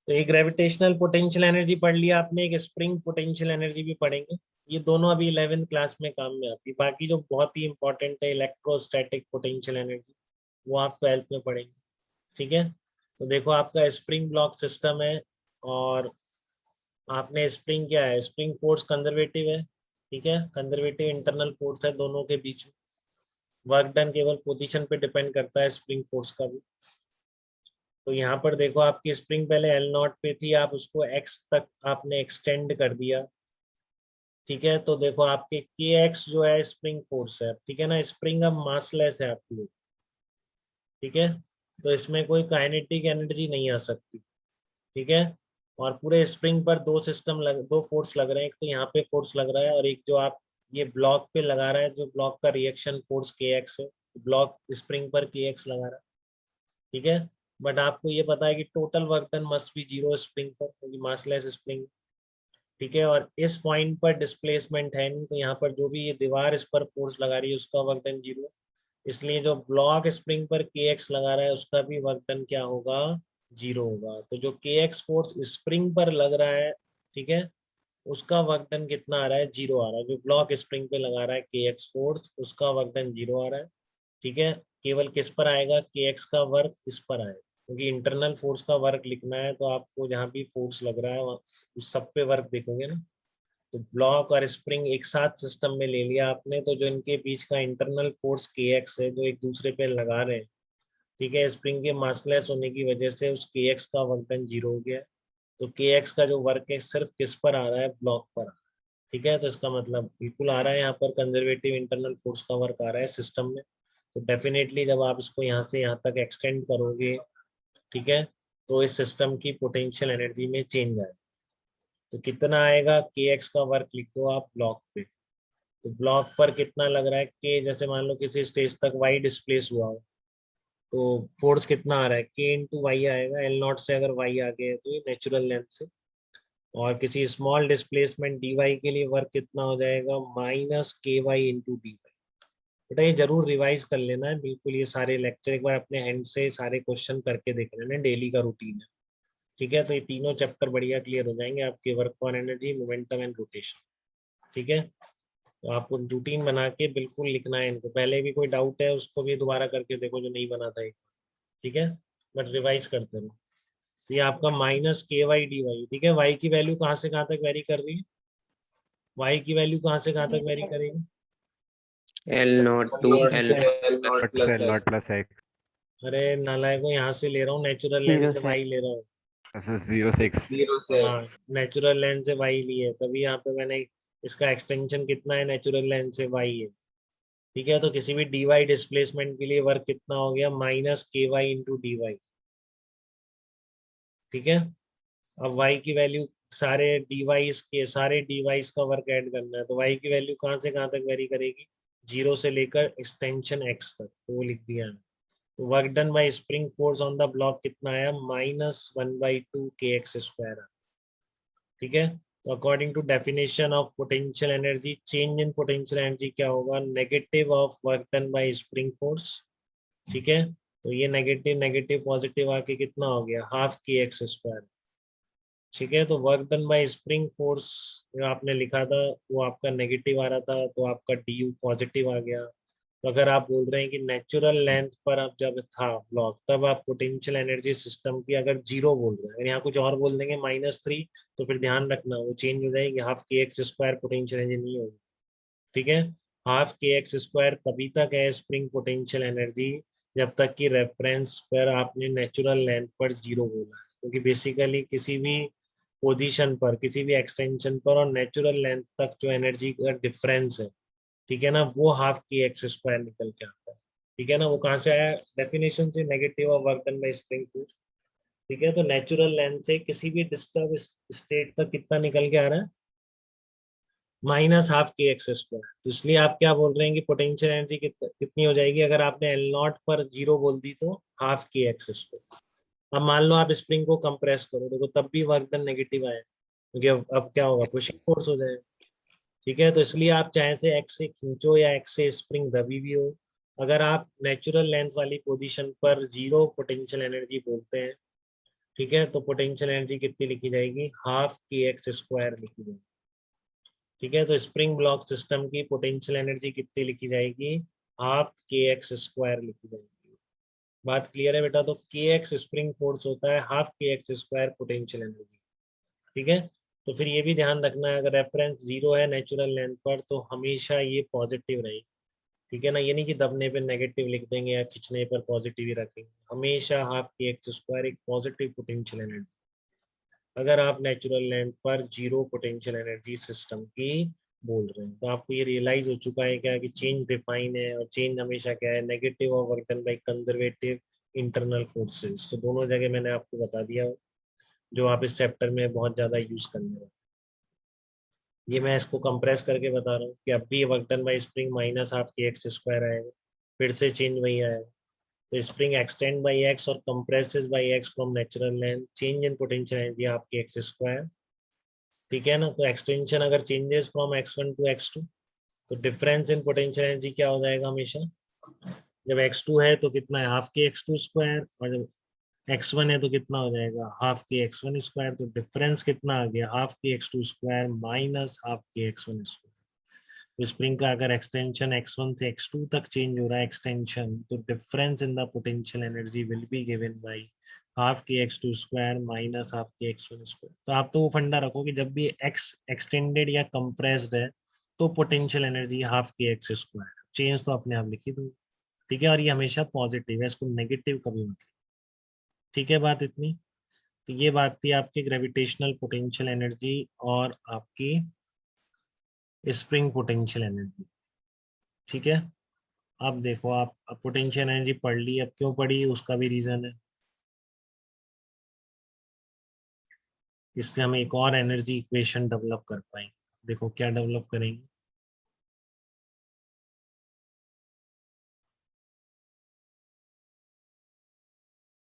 तो एक gravitational potential energy पढ़ लिया आपने, एक स्प्रिंग पोटेंशियल एनर्जी भी पढ़ेंगे। ये दोनों अभी 11th क्लास में काम में आती है। बाकी जो बहुत ही इंपॉर्टेंट है इलेक्ट्रोस्टैटिक पोटेंशियल एनर्जी, वो आप 12th में पढ़ेंगे। ठीक है, तो देखो आपका स्प्रिंग ब्लॉक सिस्टम है और आपने स्प्रिंग क्या है, स्प्रिंग फोर्स कंजर्वेटिव है। ठीक है, कंजर्वेटिव इंटरनल फोर्स है दोनों के बीच में। वर्क डन केवल पोजीशन पे डिपेंड करता है स्प्रिंग फोर्स का भी। तो यहाँ पर देखो आपकी स्प्रिंग पहले एल नॉट पे थी, आप उसको एक्स तक आपने एक्सटेंड कर दिया। ठीक है, तो देखो आपके के एक्स जो है स्प्रिंग फोर्स है। ठीक है ना, स्प्रिंग अब मासलेस है आपकी। ठीक है, तो इसमें कोई काइनेटिक एनर्जी नहीं आ सकती। ठीक है, और पूरे स्प्रिंग पर दो फोर्स लग रहे हैं। एक तो यहाँ पे फोर्स लग रहा है और एक जो आप ये ब्लॉक पे लगा रहा है, जो ब्लॉक का रिएक्शन फोर्स के एक्स है, ब्लॉक स्प्रिंग पर के एक्स लगा रहा है। ठीक है, बट आपको ये पता है कि total work done must be zero spring पर, क्योंकि मासलेस स्प्रिंग। ठीक है, और इस पॉइंट पर डिस्प्लेसमेंट है नहीं, तो यहाँ पर जो भी ये दीवार इस पर फोर्स लगा रही है उसका वर्क डन जीरो। इसलिए जो ब्लॉक स्प्रिंग पर के एक्स लगा रहा है उसका भी वर्क डन क्या होगा, जीरो होगा। तो जो के एक्स फोर्स स्प्रिंग पर लग रहा है, ठीक है, उसका वर्क डन कितना आ रहा है, जीरो आ रहा है। जो ब्लॉक स्प्रिंग पे लगा रहा है के एक्स फोर्स, उसका वर्क डन जीरो आ रहा है। ठीक है, केवल किस पर आएगा, के एक्स का वर्क इस पर आएगा, क्योंकि इंटरनल फोर्स का वर्क लिखना है तो आपको जहाँ भी फोर्स लग रहा है उस सब पे वर्क देखोगे ना। तो ब्लॉक और स्प्रिंग एक साथ सिस्टम में ले लिया आपने, तो जो इनके बीच का इंटरनल फोर्स के एक्स है, जो एक दूसरे पे लगा रहे हैं, ठीक है, स्प्रिंग के मासलेस होने की वजह से उस के एक्स का वर्क डन जीरो हो गया है। तो के एक्स का जो वर्क है सिर्फ किस पर आ रहा है, ब्लॉक पर आ रहा है। ठीक है, तो इसका मतलब बिल्कुल आ रहा है यहाँ पर कंजर्वेटिव इंटरनल फोर्स का वर्क आ रहा है सिस्टम में। तो डेफिनेटली जब आप इसको यहाँ से यहाँ तक एक्सटेंड करोगे, ठीक है, तो इस सिस्टम की पोटेंशियल एनर्जी में चेंज आएगा। तो कितना आएगा, के एक्स का वर्क लिख दो आप ब्लॉक पे। तो ब्लॉक पर कितना लग रहा है, के जैसे मान लो किसी स्टेज तक वाई डिस्प्लेस हुआ हो, तो फोर्स कितना आ रहा है, के इंटू वाई आएगा। एल नॉट से अगर वाई आ गया है तो ये नेचुरल लेंथ से। और किसी स्मॉल डिस्प्लेसमेंट डी वाई के लिए वर्क कितना हो जाएगा, माइनस के वाई इंटू डी वाई। बेटा ये जरूर रिवाइज कर लेना है बिल्कुल, ये सारे लेक्चर एक बार अपने हैंड से सारे क्वेश्चन करके देख लेना, डेली का रूटीन है। ठीक है, तो ये तीनों चैप्टर बढ़िया क्लियर हो जाएंगे आपके, work on energy, momentum and rotation. ठीक है, तो आपको रूटीन बना के बिल्कुल लिखना है इनको। पहले भी कोई डाउट है उसको भी दोबारा करके देखो जो नहीं बना था एक। ठीक है, बट रिवाइज करते रहो। तो ये आपका माइनस के वाई डी वाई। ठीक है, वाई की वैल्यू कहाँ से कहाँ तक वेरी कर रही है, वाई की वैल्यू कहाँ से कहाँ तक वेरी करेगी, L nought to L L nought plus X अरे नालायकों, यहाँ से ले रहा हूँ नेचुरल लेंथ से वाई ले रहा हूँ। जीरो सिक्स हाँ, नेचुरल लेंथ से वाई ली है, तभी यहाँ पे मैंने इसका एक्सटेंशन कितना है, नेचुरल लेंथ से वाई है। ठीक है, तो किसी भी डी वाई डिस्प्लेसमेंट के लिए वर्क कितना हो गया, माइनस के वाई इंटू डी वाई। ठीक है, अब वाई की वैल्यू, सारे डिवाइस के सारे डिवाइस का वर्क ऐड करना है, तो वाई की वैल्यू कहाँ से कहाँ तक वेरी करेगी, जीरो से लेकर एक्सटेंशन एक्स तक, तो वो लिख दिया है। तो work done by spring force on the block कितना आया, माइनस 1/2 के एक्स स्क्वायर। ठीक है, तो according to definition of potential energy, change in potential energy क्या होगा, negative of work done by spring force. ठीक है, तो ये नेगेटिव नेगेटिव पॉजिटिव आके कितना हो गया, हाफ के एक्स स्क्वायर। ठीक है, तो work done by spring force जो आपने लिखा था वो आपका नेगेटिव आ रहा था, तो आपका डी यू पॉजिटिव आ गया। तो अगर आप बोल रहे हैं कि नेचुरल लेंथ पर अब जब था ब्लॉक, तब आप पोटेंशियल एनर्जी सिस्टम की अगर जीरो बोल रहे हैं, अगर यहाँ कुछ और बोल देंगे -3, तो फिर ध्यान रखना वो चेंज हो जाएगी, हाफ के एक्स स्क्वायर पोटेंशियल एनर्जी नहीं होगी। ठीक है, हाफ के एक्स स्क्वायर तभी तक है स्प्रिंग पोटेंशियल एनर्जी जब तक कि रेफरेंस पर आपने नेचुरल लेंथ पर जीरो बोला है, क्योंकि बेसिकली किसी भी पोजीशन पर, किसी भी एक्सटेंशन पर और नेचुरल लेंथ तक जो एनर्जी का डिफरेंस है, ठीक है ना, वो हाफ के एक्स स्क्वायर निकल के आता है। ठीक है ना, वो कहाँ से आया, डेफिनेशन से, negative of work done by spring force. ठीक है, तो नेचुरल लेंथ से किसी भी डिस्टर्ब स्टेट तक कितना निकल के आ रहा है, माइनस हाफ के एक्स स्क्वायर। तो इसलिए आप क्या बोल रहे हैं कि पोटेंशियल एनर्जी कितनी हो जाएगी, अगर आपने एल नॉट पर जीरो बोल दी तो हाफ के एक्स स्क्वायर। अब मान लो आप स्प्रिंग को कंप्रेस करो, देखो तब भी वर्क डन नेगेटिव आया, क्योंकि अब क्या होगा, पुशिंग फोर्स हो जाएगा। ठीक है, तो इसलिए आप चाहे से एक्स से खींचो या एक्स से स्प्रिंग दबी भी हो, अगर आप नेचुरल लेंथ वाली पोजीशन पर 0 पोटेंशियल एनर्जी बोलते हैं, ठीक है, तो पोटेंशियल एनर्जी कितनी लिखी जाएगी, हाफ kx स्क्वायर लिखी जाएगी। ठीक है, तो स्प्रिंग ब्लॉक सिस्टम की पोटेंशियल एनर्जी कितनी लिखी जाएगी, हाफ kx स्क्वायर लिखी जाएगी। बात क्लियर है बेटा? तो kx स्प्रिंग फोर्स होता है, half kx square potential energy. ठीक है, तो फिर ये भी ध्यान रखना है, अगर रेफरेंस 0 है नेचुरल लेंथ पर तो हमेशा ये पॉजिटिव रहेगी। ठीक है ना, ये नहीं कि दबने पे नेगेटिव लिख देंगे या खींचने पर पॉजिटिव ही रखेंगे, हमेशा हाफ kx स्क्वायर एक पॉजिटिव पोटेंशियल एनर्जी, अगर आप नेचुरल लेंथ पर 0 पोटेंशियल एनर्जी सिस्टम की बोल रहे हैं। तो आपको ये रियलाइज हो चुका है क्या कि चेंज डिफाइन है, और चेंज हमेशा क्या है, नेगेटिव और work done by conservative internal forces. तो दोनों जगह मैंने आपको बता दिया, जो आप इस चैप्टर में बहुत ज्यादा यूज करने वाले। ये मैं इसको कंप्रेस करके बता रहा हूँ कि अब भी work done by spring minus half kx square आएगा, फिर से चेंज वही आएगा। तो स्प्रिंग एक्सटेंड बाय x और compresses by x from natural length, change in potential energy half kx square. ठीक है ना, तो एक्सटेंशन अगर changes from x1 to x2, तो डिफरेंस इन पोटेंशियल एनर्जी क्या हो जाएगा हमेशा, जब x2 है तो कितना है, हाफ kx2 स्क्वायर, और जब x1 है तो कितना हो जाएगा, हाफ kx1 स्क्वायर। तो डिफरेंस कितना आ गया, half kx2 square minus half kx1 square. तो स्प्रिंग का अगर एक्सटेंशन x1 से x2 तक चेंज हो रहा है एक्सटेंशन, तो difference in the potential energy will be given by half kx2 square minus half kx1 square. तो आप तो वो फंडा रखो कि जब भी x एक्सटेंडेड या कंप्रेस्ड है तो potential energy half kx square, change तो अपने आप लिखी दो। ठीक है, और ये हमेशा पॉजिटिव है, इसको नेगेटिव कभी मत। ठीक है, बात इतनी। तो ये बात थी आपकी ग्रेविटेशनल पोटेंशियल एनर्जी और आपकी स्प्रिंग पोटेंशियल एनर्जी। ठीक है, अब देखो आप पोटेंशियल एनर्जी पढ़ ली, अब क्यों पढ़ी उसका भी रीजन है, इससे हम एक और एनर्जी इक्वेशन डेवलप कर पाएंगे। देखो क्या डेवलप करेंगे,